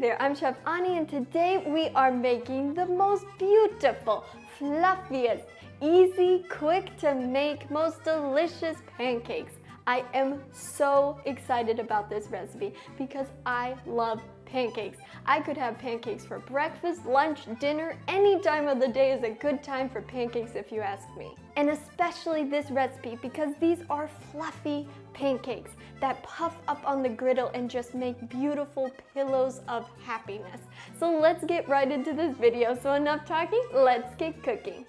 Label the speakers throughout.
Speaker 1: there, I'm Chef Ani and today we are making the most beautiful, fluffiest, easy, quick to make, most delicious pancakes. I am so excited about this recipe because I love pancakes. I could have pancakes for breakfast, lunch, dinner, any time of the day is a good time for pancakes if you ask me. And especially this recipe because these are fluffy pancakes that puff up on the griddle and just make beautiful pillows of happiness. So let's get right into this video. So enough talking, let's get cooking.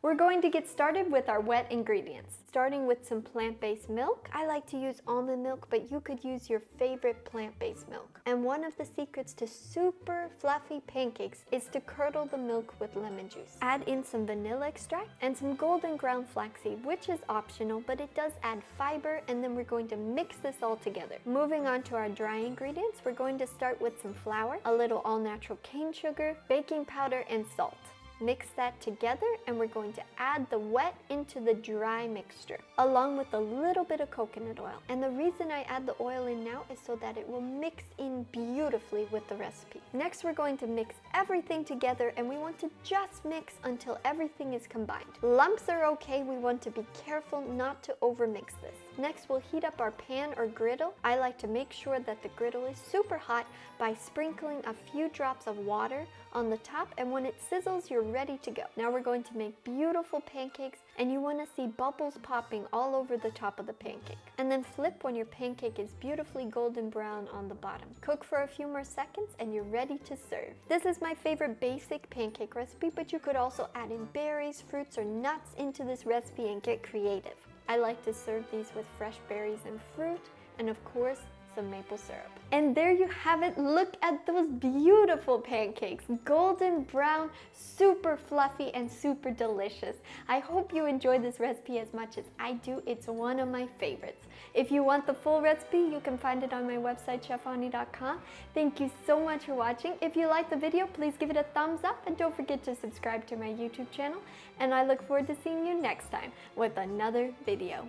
Speaker 1: We're going to get started with our wet ingredients. Starting with some plant-based milk. I like to use almond milk, but you could use your favorite plant-based milk. And one of the secrets to super fluffy pancakes is to curdle the milk with lemon juice. Add in some vanilla extract and some golden ground flaxseed, which is optional, but it does add fiber, and then we're going to mix this all together. Moving on to our dry ingredients, we're going to start with some flour, a little all-natural cane sugar, baking powder, and salt. Mix that together and we're going to add the wet into the dry mixture along with a little bit of coconut oil. And the reason I add the oil in now is so that it will mix in beautifully with the recipe. Next we're going to mix everything together and we want to just mix until everything is combined. Lumps are okay, we want to be careful not to overmix this. Next we'll heat up our pan or griddle. I like to make sure that the griddle is super hot by sprinkling a few drops of water on the top, and when it sizzles you're ready to go. Now we're going to make beautiful pancakes and you want to see bubbles popping all over the top of the pancake. And then flip when your pancake is beautifully golden brown on the bottom. Cook for a few more seconds and you're ready to serve. This is my favorite basic pancake recipe, but you could also add in berries, fruits, or nuts into this recipe and get creative. I like to serve these with fresh berries and fruit, and of course, some maple syrup. And there you have it. Look at those beautiful pancakes. Golden brown, super fluffy, and super delicious. I hope you enjoyed this recipe as much as I do. It's one of my favorites. If you want the full recipe, you can find it on my website, chefani.com. Thank you so much for watching. If you liked the video, please give it a thumbs up and don't forget to subscribe to my YouTube channel. And I look forward to seeing you next time with another video.